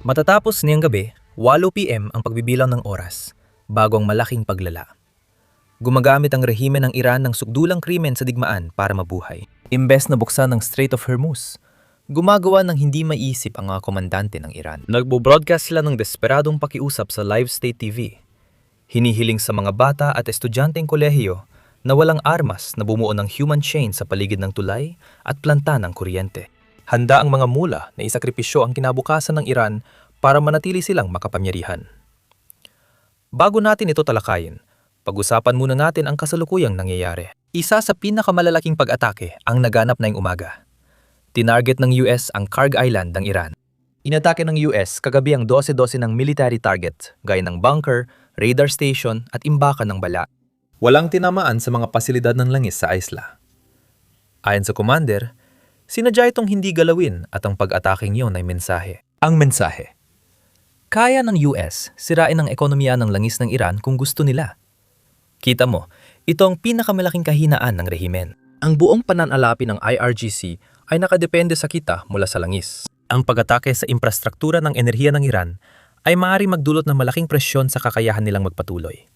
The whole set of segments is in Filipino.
Matatapos niyang gabi, 8 PM ang pagbibilang ng oras, bago ang malaking paglala. Gumagamit ang rehime ng Iran ng sukdulang krimen sa digmaan para mabuhay. Imbes na buksan ng Strait of Hormuz, gumagawa ng hindi maiisip ang mga komandante ng Iran. Nagbo-broadcast sila ng desperadong pakiusap sa live state TV. Hinihiling sa mga bata at estudyanteng kolehiyo na walang armas na bumuo ng human chain sa paligid ng tulay at planta ng kuryente. Handa ang mga mula na isakripisyo ang kinabukasan ng Iran para manatili silang makapangyarihan. Bago natin ito talakayin, pag-usapan muna natin ang kasalukuyang nangyayari. Isa sa pinakamalalaking pag-atake ang naganap na umaga. Tinarget ng US ang Karg Island ng Iran. Inatake ng US kagabi ang 12-12 ng military target, gaya ng bunker, radar station at imbakan ng bala. Walang tinamaan sa mga pasilidad ng langis sa isla. Ayon sa commander, sinadya itong hindi galawin at ang pag-ataking iyon ay mensahe. Ang mensahe: kaya ng US sirain ang ekonomiya ng langis ng Iran kung gusto nila. Kita mo, ito ang pinakamalaking kahinaan ng rehimen. Ang buong pananalapi ng IRGC ay nakadepende sa kita mula sa langis. Ang pag-atake sa infrastruktura ng enerhiya ng Iran ay maaaring magdulot ng malaking presyon sa kakayahan nilang magpatuloy.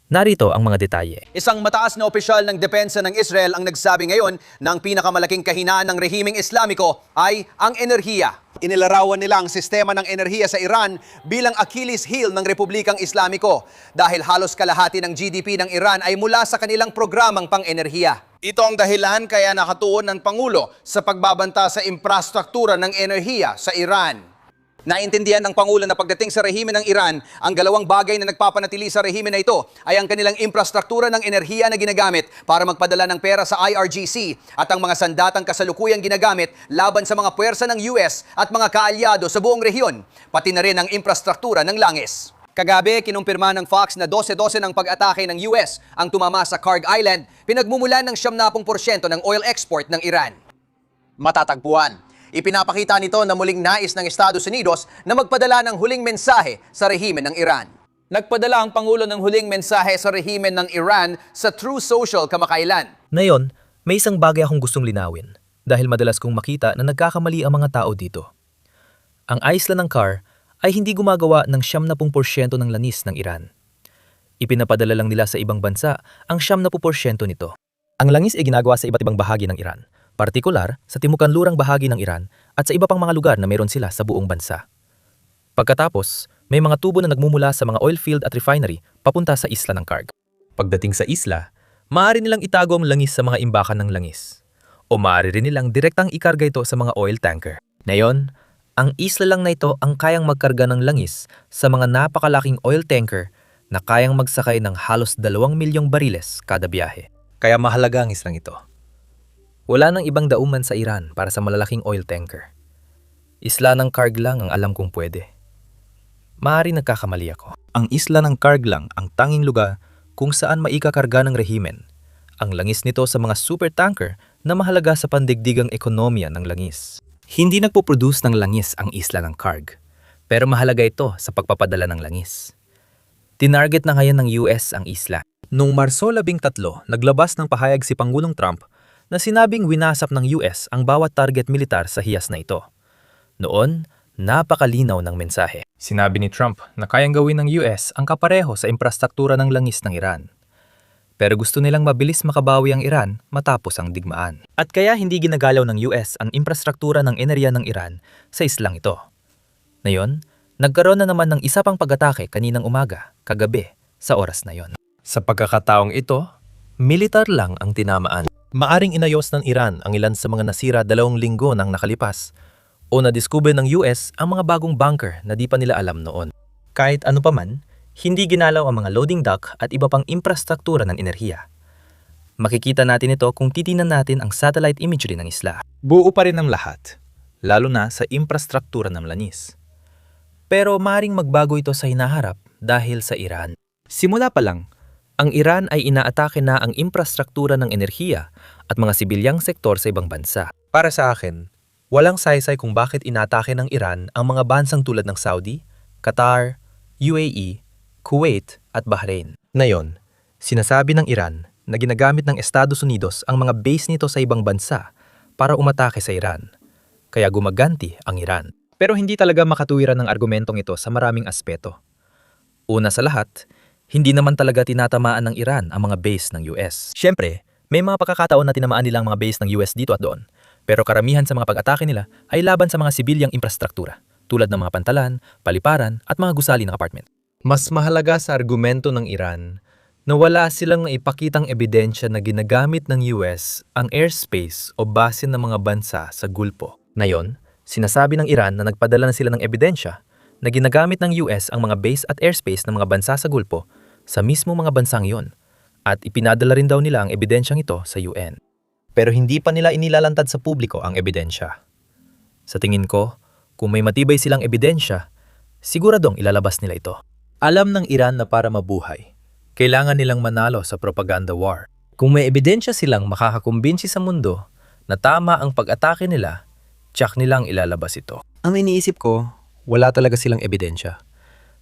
Narito ang mga detalye. Isang mataas na opisyal ng depensa ng Israel ang nagsabi ngayon na ang pinakamalaking kahinaan ng rehimeng Islamiko ay ang enerhiya. Inilarawan nila ang sistema ng enerhiya sa Iran bilang Achilles heel ng Republikang Islamiko dahil halos kalahati ng GDP ng Iran ay mula sa kanilang programang pang-enerhiya. Ito ang dahilan kaya nakatuon ng Pangulo sa pagbabanta sa infrastruktura ng enerhiya sa Iran. Naintindihan ng Pangulo na pagdating sa rehime ng Iran, ang dalawang bagay na nagpapanatili sa rehime na ito ay ang kanilang infrastruktura ng enerhiya na ginagamit para magpadala ng pera sa IRGC at ang mga sandatang kasalukuyang ginagamit laban sa mga puwersa ng US at mga kaalyado sa buong rehiyon, pati na rin ang infrastruktura ng langis. Kagabi, kinumpirma ng Fox na 12-12 ng pag-atake ng US ang tumama sa Karg Island, pinagmumulan ng 70% ng oil export ng Iran. Matatagpuan. Ipinapakita nito na muling nais ng Estados Unidos na magpadala ng huling mensahe sa rehime ng Iran. Nagpadala ang Pangulo ng huling mensahe sa rehime ng Iran sa True Social kamakailan. Ngayon, may isang bagay akong gustong linawin dahil madalas kong makita na nagkakamali ang mga tao dito. Ang isla ng Karg ay hindi gumagawa ng 70% ng lanis ng Iran. Ipinapadala lang nila sa ibang bansa ang 70% nito. Ang langis ay ginagawa sa iba't ibang bahagi ng Iran, partikular sa timukanlurang bahagi ng Iran at sa iba pang mga lugar na meron sila sa buong bansa. Pagkatapos, may mga tubo na nagmumula sa mga oil field at refinery papunta sa isla ng Karg. Pagdating sa isla, maaari nilang itago ang langis sa mga imbakan ng langis. O maaari rin nilang direktang ikarga ito sa mga oil tanker. Ngayon, ang isla lang na ito ang kayang magkarga ng langis sa mga napakalaking oil tanker na kayang magsakay ng halos 2 milyong bariles kada biyahe. Kaya mahalaga ang islang ito. Wala nang ibang dauman sa Iran para sa malalaking oil tanker. Isla ng Karg lang ang alam kong pwede. Maaari nagkakamali ako. Ang isla ng Karg lang ang tanging lugar kung saan maikakarga ng rehimen ang langis nito sa mga supertanker na mahalaga sa pandigdigang ekonomiya ng langis. Hindi nagpo-produce ng langis ang isla ng Karg, pero mahalaga ito sa pagpapadala ng langis. Tinarget na ngayon ng US ang isla. Noong Marso 13, naglabas ng pahayag si Pangulong Trump na sinabing winasap ng US ang bawat target militar sa hiyas na ito. Noon, napakalinaw ng mensahe. Sinabi ni Trump na kayang gawin ng US ang kapareho sa infrastruktura ng langis ng Iran. Pero gusto nilang mabilis makabawi ang Iran matapos ang digmaan. At kaya hindi ginagalaw ng US ang infrastruktura ng enerhiya ng Iran sa islang ito. Ngayon, nagkaroon na naman ng isa pang pag-atake kaninang umaga, kagabi, sa oras na yon. Sa pagkakataong ito, militar lang ang tinamaan. Maaring inayos ng Iran ang ilan sa mga nasira 2 linggo nang nakalipas o nadiskubre ng US ang mga bagong bunker na di pa nila alam noon. Kahit ano pa man, hindi ginalaw ang mga loading dock at iba pang infrastruktura ng enerhiya. Makikita natin ito kung titingnan natin ang satellite imagery ng isla. Buo pa rin ang lahat, lalo na sa infrastruktura ng lanis. Pero maaring magbago ito sa hinaharap dahil sa Iran. Simula pa lang, ang Iran ay inaatake na ang infrastruktura ng enerhiya at mga sibilyang sektor sa ibang bansa. Para sa akin, walang saysay kung bakit inatake ng Iran ang mga bansang tulad ng Saudi, Qatar, UAE, Kuwait at Bahrain. Ngayon, sinasabi ng Iran na ginagamit ng Estados Unidos ang mga base nito sa ibang bansa para umatake sa Iran. Kaya gumaganti ang Iran. Pero hindi talaga makatuwiran ng argumentong ito sa maraming aspeto. Una sa lahat, hindi naman talaga tinatamaan ng Iran ang mga base ng US. Siyempre, may mga pagkakataon na tinamaan nilang mga base ng US dito at doon. Pero karamihan sa mga pag-atake nila ay laban sa mga sibilyang infrastruktura, tulad ng mga pantalan, paliparan at mga gusali ng apartment. Mas mahalaga sa argumento ng Iran na wala silang naipakitang ebidensya na ginagamit ng US ang airspace o base ng mga bansa sa Gulpo. Ngayon, sinasabi ng Iran na nagpadala na sila ng ebidensya na ginagamit ng US ang mga base at airspace ng mga bansa sa Gulpo sa mismo mga bansang iyon at ipinadala rin daw nila ang ebidensyang ito sa UN. Pero hindi pa nila inilalantad sa publiko ang ebidensya. Sa tingin ko, kung may matibay silang ebidensya, siguradong ilalabas nila ito. Alam ng Iran na para mabuhay, kailangan nilang manalo sa propaganda war. Kung may ebidensya silang makakakumbinsi sa mundo na tama ang pag-atake nila, tsak nilang ilalabas ito. Ang iniisip ko, wala talaga silang ebidensya.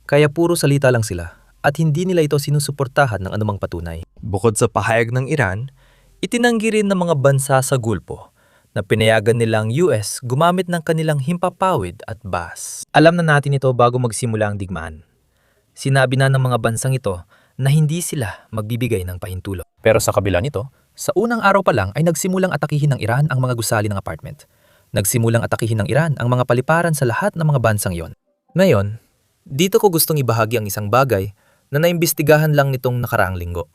Kaya puro salita lang sila at hindi nila ito sinusuportahan ng anumang patunay. Bukod sa pahayag ng Iran, itinanggi rin ng mga bansa sa Gulpo na pinayagan nilang US gumamit ng kanilang himpapawid at bas. Alam na natin ito bago magsimula ang digmaan. Sinabi na ng mga bansang ito na hindi sila magbibigay ng pahintulot. Pero sa kabila nito, sa unang araw pa lang ay nagsimulang atakihin ng Iran ang mga gusali ng apartment. Nagsimulang atakihin ng Iran ang mga paliparan sa lahat ng mga bansang iyon. Ngayon, dito ko gustong ibahagi ang isang bagay na naimbestigahan lang nitong nakaraang linggo.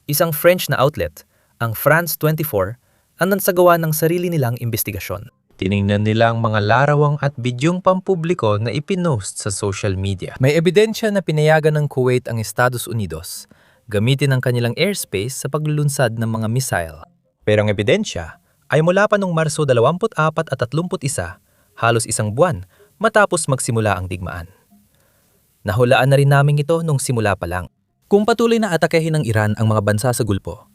Isang French na outlet, ang France 24, ang nagsagawa ng sarili nilang investigasyon. Tiningnan nila ang mga larawang at bidyong pampubliko na ipinost sa social media. May ebidensya na pinayagan ng Kuwait ang Estados Unidos gamitin ang kanilang airspace sa paglulunsad ng mga missile. Pero ang ebidensya ay mula pa noong Marso 24 at 31, halos isang buwan matapos magsimula ang digmaan. Nahulaan na rin namin ito nung simula pa lang. Kung patuloy na atakehin ng Iran ang mga bansa sa Gulpo,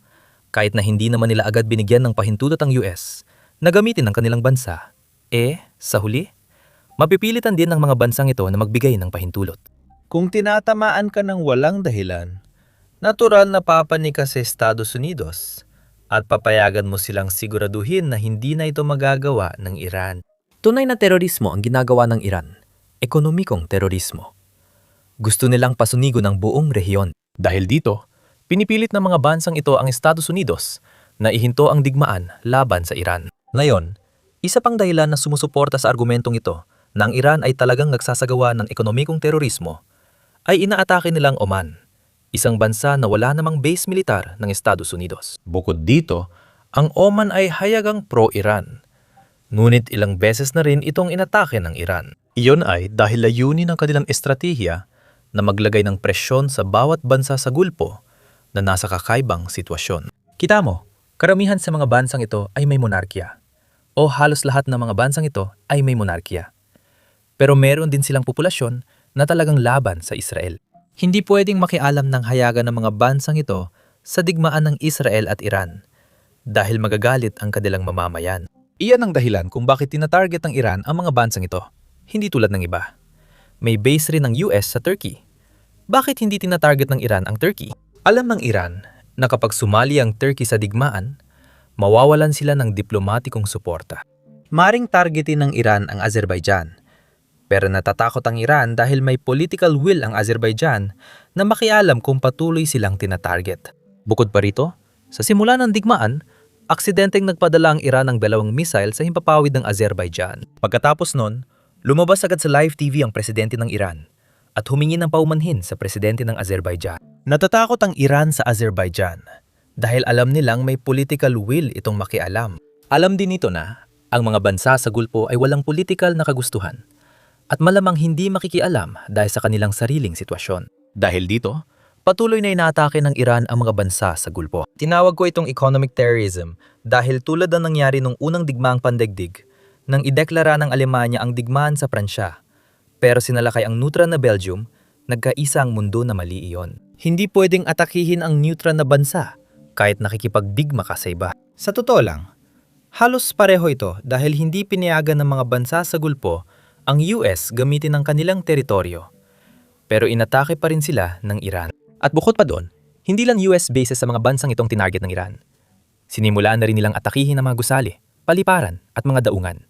kahit na hindi naman nila agad binigyan ng pahintulot ang US na gamitin ang kanilang bansa, sa huli, mapipilitan din ng mga bansang ito na magbigay ng pahintulot. Kung tinatamaan ka ng walang dahilan, natural na papanik ka sa Estados Unidos at papayagan mo silang siguraduhin na hindi na ito magagawa ng Iran. Tunay na terorismo ang ginagawa ng Iran, ekonomikong terorismo. Gusto nilang pasunigo ng buong rehiyon. Dahil dito, pinipilit ng mga bansang ito ang Estados Unidos na ihinto ang digmaan laban sa Iran. Ngayon, isa pang dahilan na sumusuporta sa argumentong ito na ang Iran ay talagang nagsasagawa ng ekonomikong terorismo ay inaatake nilang Oman, isang bansa na wala namang base militar ng Estados Unidos. Bukod dito, ang Oman ay hayagang pro-Iran. Ngunit ilang beses na rin itong inatake ng Iran. Iyon ay dahil layunin ng kanilang estratehiya na maglagay ng presyon sa bawat bansa sa Gulpo na nasa kakaibang sitwasyon. Kita mo, karamihan sa mga bansang ito ay may monarkiya. O halos lahat ng mga bansang ito ay may monarkiya. Pero meron din silang populasyon na talagang laban sa Israel. Hindi pwedeng makialam ng hayagan ng mga bansang ito sa digmaan ng Israel at Iran dahil magagalit ang kanilang mamamayan. Iyan ang dahilan kung bakit tinatarget ng Iran ang mga bansang ito, hindi tulad ng iba. May base rin ng US sa Turkey. Bakit hindi tinatarget ng Iran ang Turkey? Alam ng Iran na kapag sumali ang Turkey sa digmaan, mawawalan sila ng diplomatikong suporta. Maring targetin ng Iran ang Azerbaijan. Pero natatakot ang Iran dahil may political will ang Azerbaijan na makialam kung patuloy silang tinatarget. Bukod pa rito, sa simula ng digmaan, aksidenteng nagpadala ang Iran ng 2 missile sa himpapawid ng Azerbaijan. Pagkatapos nun, lumabas agad sa live TV ang presidente ng Iran at humingi ng paumanhin sa presidente ng Azerbaijan. Natatakot ang Iran sa Azerbaijan dahil alam nilang may political will itong makialam. Alam din nito na ang mga bansa sa Gulpo ay walang political na kagustuhan at malamang hindi makikialam dahil sa kanilang sariling sitwasyon. Dahil dito, patuloy na inaatake ng Iran ang mga bansa sa Gulpo. Tinawag ko itong economic terrorism dahil tulad ng nangyari nung unang digmaang pandaigdig nang ideklara ng Alemanya ang digmaan sa Pransya. Pero sinalakay ang neutral na Belgium, nagkaisa ang mundo na mali iyon. Hindi pwedeng atakihin ang neutral na bansa kahit nakikipagdigma ka sa iba. Sa totoo lang, halos pareho ito dahil hindi pinayagan ng mga bansa sa Gulpo ang US gamitin ang kanilang teritoryo. Pero inatake pa rin sila ng Iran. At bukod pa doon, hindi lang US bases sa mga bansang itong tinarget ng Iran. Sinimulaan na rin nilang atakihin ang mga gusali, paliparan at mga daungan.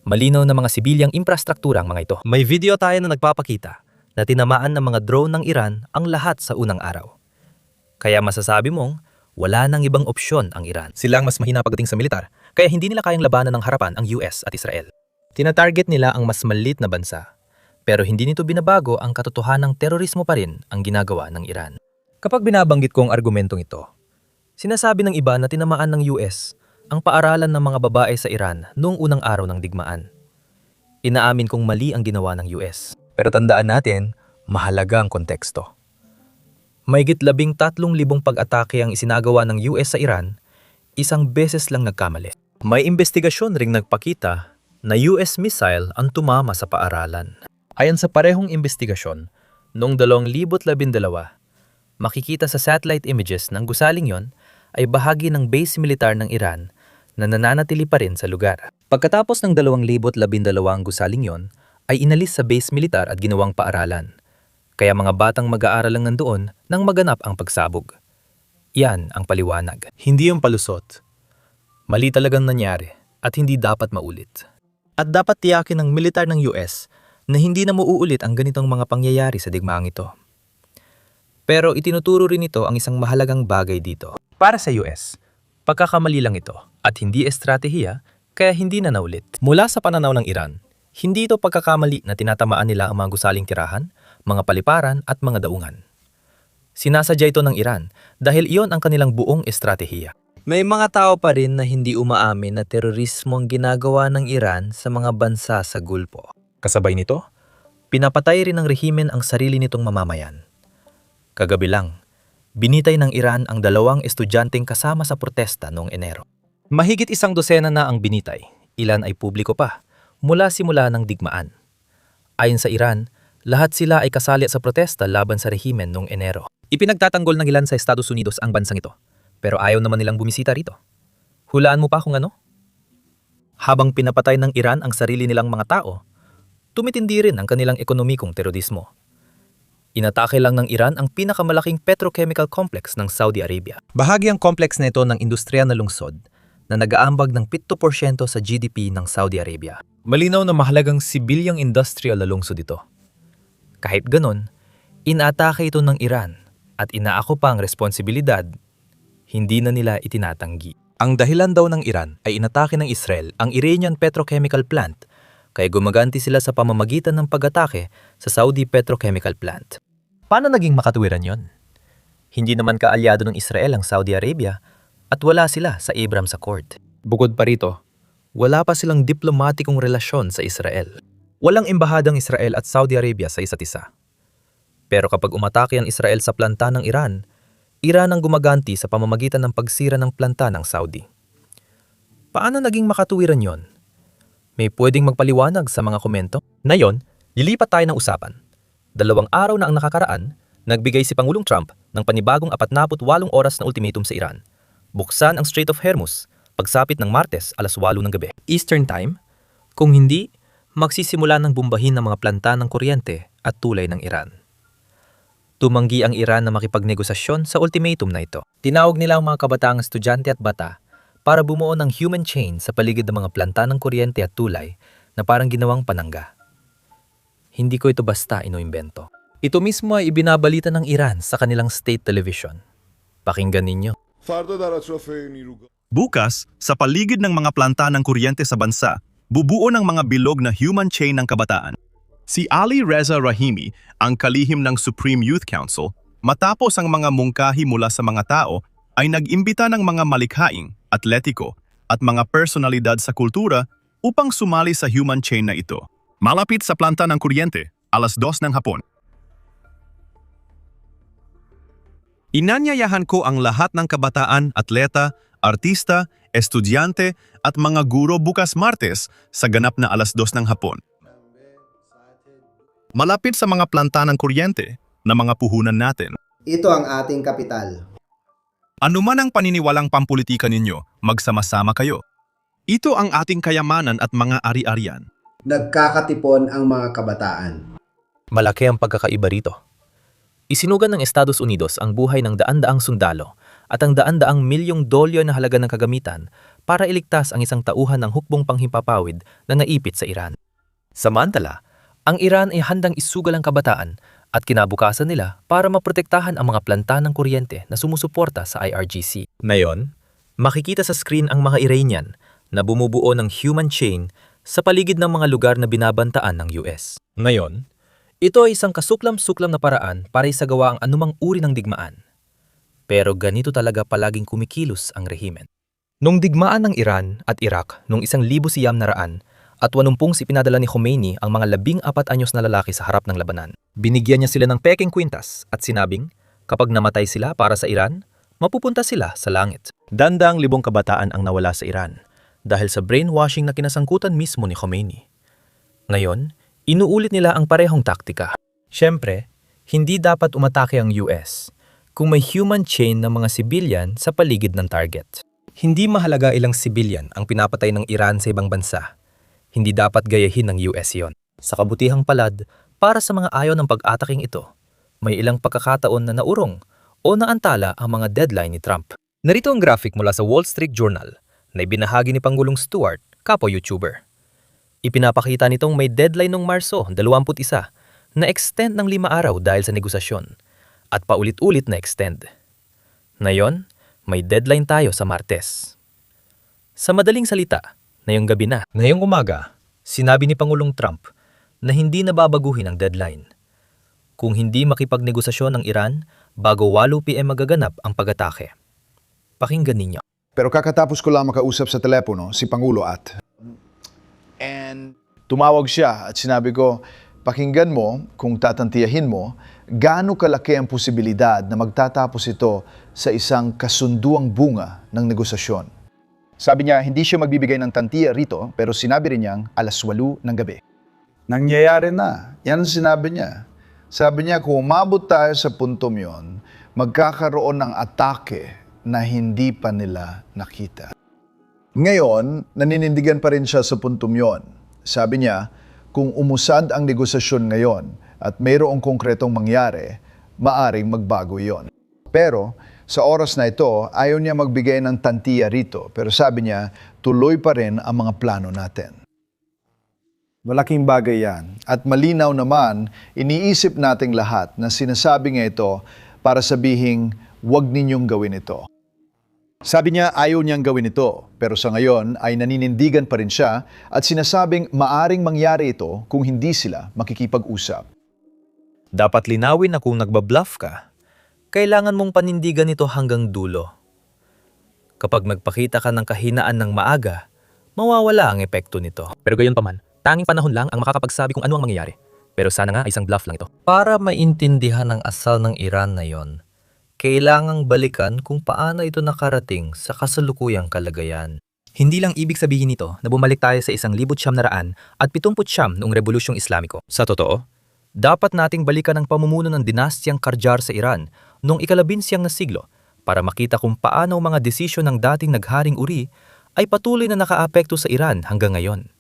Malinaw na mga sibilyang infrastruktura ang mga ito. May video tayo na nagpapakita na tinamaan ng mga drone ng Iran ang lahat sa unang araw. Kaya masasabi mong wala nang ibang opsyon ang Iran. Sila ang mas mahina pagdating sa militar, kaya hindi nila kayang labanan ng harapan ang US at Israel. Tinatarget nila ang mas maliit na bansa, pero hindi nito binabago ang katotohanang terorismo pa rin ang ginagawa ng Iran. Kapag binabanggit ko ang argumentong ito, sinasabi ng iba na tinamaan ng US ang paaralan ng mga babae sa Iran noong unang araw ng digmaan. Inaamin kong mali ang ginawa ng US. Pero tandaan natin, mahalaga ang konteksto. Mahigit 13,000 pag-atake ang isinagawa ng US sa Iran, isang beses lang nagkamali. May investigasyon ring nagpakita na US missile ang tumama sa paaralan. Ayon sa parehong investigasyon, noong 2012, makikita sa satellite images ng gusaling yon ay bahagi ng base militar ng Iran na nananatili pa rin sa lugar. Pagkatapos ng 2012 ang gusaling yon, ay inalis sa base militar at ginawang paaralan. Kaya mga batang mag-aaral lang nandoon nang maganap ang pagsabog. Yan ang paliwanag. Hindi yung palusot. Mali talagang nangyari at hindi dapat maulit. At dapat tiyakin ng militar ng US na hindi na mauulit ang ganitong mga pangyayari sa digmaang ito. Pero itinuturo rin ito ang isang mahalagang bagay dito. Para sa US, pagkakamali lang ito at hindi estratehiya kaya hindi na naulit. Mula sa pananaw ng Iran, hindi ito pagkakamali na tinatamaan nila ang mga gusaling tirahan, mga paliparan at mga daungan. Sinasadya ito ng Iran dahil iyon ang kanilang buong estratehiya. May mga tao pa rin na hindi umaamin na terorismo ang ginagawa ng Iran sa mga bansa sa Gulpo. Kasabay nito, pinapatay rin ng rehimen ang sarili nitong mamamayan. Kagabi lang, binitay ng Iran ang 2 estudyanteng kasama sa protesta noong Enero. Mahigit 100 na ang binitay, ilan ay publiko pa, mula simula ng digmaan. Ayon sa Iran, lahat sila ay kasali sa protesta laban sa rehimen noong Enero. Ipinagtatanggol ng ilan sa Estados Unidos ang bansang ito, pero ayaw naman nilang bumisita rito. Hulaan mo pa kung ano? Habang pinapatay ng Iran ang sarili nilang mga tao, tumitindi rin ang kanilang ekonomikong terorismo. Inatake lang ng Iran ang pinakamalaking petrochemical complex ng Saudi Arabia. Bahagi ang complex na ito ng industriya na lungsod na nag-aambag ng 7% sa GDP ng Saudi Arabia. Malinaw na mahalagang sibilyang industrial na lungsod ito. Kahit ganon, inatake ito ng Iran at inaako pa ang responsibilidad, hindi na nila itinatanggi. Ang dahilan daw ng Iran ay inatake ng Israel ang Iranian petrochemical plant, kaya gumaganti sila sa pamamagitan ng pag-atake sa Saudi petrochemical plant. Paano naging makatuwiran yon? Hindi naman kaalyado ng Israel ang Saudi Arabia at wala sila sa Abraham Accord. Bukod pa rito, wala pa silang diplomatikong relasyon sa Israel. Walang embahadang Israel at Saudi Arabia sa isa't isa. Pero kapag umatake ang Israel sa planta ng Iran, Iran ang gumaganti sa pamamagitan ng pagsira ng planta ng Saudi. Paano naging makatuwiran yon? May pwedeng magpaliwanag sa mga komento? Ngayon, lilipat tayo ng usapan. 2 araw na ang nakakaraan, nagbigay si Pangulong Trump ng panibagong 48 oras na ultimatum sa Iran. Buksan ang Strait of Hormuz, pagsapit ng Martes alas 8 ng gabi. Eastern Time? Kung hindi, magsisimula ng bumbahin ng mga planta ng kuryente at tulay ng Iran. Tumanggi ang Iran na makipagnegosasyon sa ultimatum na ito. Tinawag nila ang mga kabataang estudyante at bata para bumuo ng human chain sa paligid ng mga planta ng kuryente at tulay na parang ginawang panangga. Hindi ko ito basta inoimbento. Ito mismo ay ibinabalita ng Iran sa kanilang state television. Pakinggan ninyo. Bukas, sa paligid ng mga planta ng kuryente sa bansa, bubuo ng mga bilog na human chain ng kabataan. Si Ali Reza Rahimi, ang kalihim ng Supreme Youth Council, matapos ang mga mungkahi mula sa mga tao, ay nag-imbita ng mga malikhaing, atletiko, at mga personalidad sa kultura upang sumali sa human chain na ito. Malapit sa planta ng kuryente, alas 2 ng hapon. Inanyayahan ko ang lahat ng kabataan, atleta, artista, estudyante at mga guro bukas Martes sa ganap na alas 2 ng hapon. Malapit sa mga planta ng kuryente na mga puhunan natin. Ito ang ating kapital. Ano man ang paniniwalang pampulitika ninyo, magsama-sama kayo. Ito ang ating kayamanan at mga ari-arian. Nagkakatipon ang mga kabataan. Malaki ang pagkakaiba rito. Isinugan ng Estados Unidos ang buhay ng daan-daang sundalo at ang daan-daang milyong dolyo na halaga ng kagamitan para iligtas ang isang tauhan ng hukbong panghimpapawid na naipit sa Iran. Samantala, ang Iran ay handang isugal ang kabataan at kinabukasan nila para maprotektahan ang mga planta ng kuryente na sumusuporta sa IRGC. Ngayon, makikita sa screen ang mga Iranian na bumubuo ng human chain sa paligid ng mga lugar na binabantaan ng US. Ngayon, ito ay isang kasuklam-suklam na paraan para isagawa ang anumang uri ng digmaan. Pero ganito talaga palaging kumikilos ang rehimen. Nung digmaan ng Iran at Iraq noong 1980 at 80 ipinadala ni Khomeini ang mga 14 anyos na lalaki sa harap ng labanan. Binigyan niya sila ng peking kwintas at sinabing, kapag namatay sila para sa Iran, mapupunta sila sa langit. Dandang libong kabataan ang nawala sa Iran dahil sa brainwashing na kinasangkutan mismo ni Khomeini. Ngayon, inuulit nila ang parehong taktika. Siyempre, hindi dapat umatake ang US kung may human chain ng mga sibilyan sa paligid ng target. Hindi mahalaga ilang sibilyan ang pinapatay ng Iran sa ibang bansa. Hindi dapat gayahin ng US yon. Sa kabutihang palad, para sa mga ayaw ng pag-ataking ito, may ilang pagkakataon na naurong o naantala ang mga deadline ni Trump. Narito ang graphic mula sa Wall Street Journal na ibinahagi ni Pangulong Stuart, kapwa-YouTuber. Ipinapakita nitong may deadline noong Marso 21 na extend ng 5 araw dahil sa negosasyon at paulit-ulit na extend. Ngayon, may deadline tayo sa Martes. Sa madaling salita, ngayong gabi na. Ngayong umaga, sinabi ni Pangulong Trump na hindi na babaguhin ang deadline. Kung hindi makipagnegosasyon ang Iran, bago 8 PM magaganap ang pag-atake. Pakinggan ninyo. Pero kakatapos ko lang makausap sa telepono si Pangulo and tumawag siya at sinabi ko, pakinggan mo kung tatantiyahin mo, gaano kalaki ang posibilidad na magtatapos ito sa isang kasunduang bunga ng negosasyon. Sabi niya, hindi siya magbibigay ng tantiya rito, pero sinabi rin niyang 8:00 ng gabi. Nangyayari na. Yan ang sinabi niya. Sabi niya, kung umabot tayo sa puntom yon, magkakaroon ng atake na hindi pa nila nakita. Ngayon, naninindigan pa rin siya sa puntom yon. Sabi niya, kung umusad ang negosasyon ngayon at mayroong konkretong mangyari, maaring magbago yon. Pero sa oras na ito, ayaw niya magbigay ng tantiya rito. Pero sabi niya, tuloy pa rin ang mga plano natin. Malaking bagay yan. At malinaw naman, iniisip nating lahat na sinasabi niya ito para sabihing, huwag ninyong gawin ito. Sabi niya, ayaw niyang gawin ito. Pero sa ngayon ay naninindigan pa rin siya at sinasabing maaring mangyari ito kung hindi sila makikipag-usap. Dapat linawin na kung nagbabluff ka, kailangan mong panindigan ito hanggang dulo. Kapag magpakita ka ng kahinaan ng maaga, mawawala ang epekto nito. Pero gayon pa man, tanging panahon lang ang makakapagsabi kung ano ang mangyayari. Pero sana nga ay isang bluff lang ito. Para maintindihan ang asal ng Iran na yon, kailangang balikan kung paano ito nakarating sa kasalukuyang kalagayan. Hindi lang ibig sabihin nito na bumalik tayo sa 1900 at 79 noong Rebolusyong Islamiko. Sa totoo, dapat nating balikan ang pamumuno ng dinastyang Qajar sa Iran noong ika-11 na siglo para makita kung paano ang mga desisyon ng dating nagharing uri ay patuloy na nakaapekto sa Iran hanggang ngayon.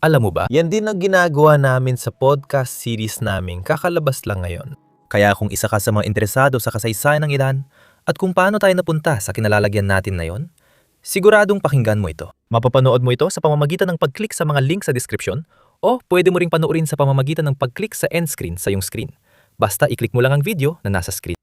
Alam mo ba, yan din ang ginagawa namin sa podcast series namin kakalabas lang ngayon. Kaya kung isa ka sa mga interesado sa kasaysayan ng Iran at kung paano tayo napunta sa kinalalagyan natin na yon, siguradong pakinggan mo ito. Mapapanood mo ito sa pamamagitan ng pag-click sa mga link sa description o pwede mo ring panoorin sa pamamagitan ng pag-click sa end screen sa iyong screen. Basta i-click mo lang ang video na nasa screen.